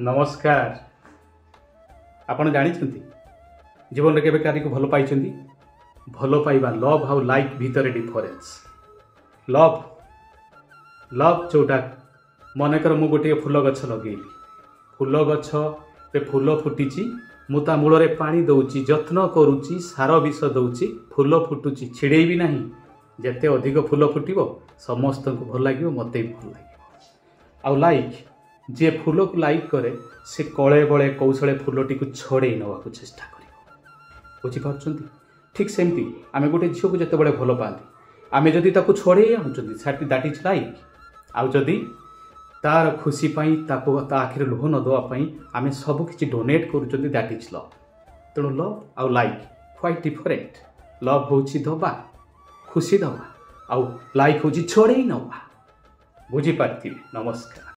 नमस्कार। आपण जानिछंती जीवन में केबे कारी को भल पाई भल पाइबा लव हाउ लाइक भीतर डिफरेन्स लव लव जोटा मनकर मु गोटे फूल गछ लगेली फूल गछ फूल फुटी मुता मूल पानी दौची जत्न करुच्ची सार विष दौची फूल फुटुची छिड़े भी नहीं जिते अधिक फूल फुटो समस्त को भल लगे मत भी भल लगे आउ लाइक जे फूल को लाइक करे से कले बड़े कौशले फूलटी को छड़े नवा चेष्टा कर बुझीपार ठीक सेमती आम गोटे झील को जिते बड़े भल पाती आम जदि छड़े आनुँच दैट इज लाइक आउ जदि तार खुशी पाई ता आखिर लुह न देवाई आम सबकि डोनेट करुँच दैट इज लव। तेणु लव आउ लाइक क्वाइट डिफरेंट। लव हूँ दबा खुशी दबा आउ लाइक हूँ छड़े नवा बुझीपारे। नमस्कार।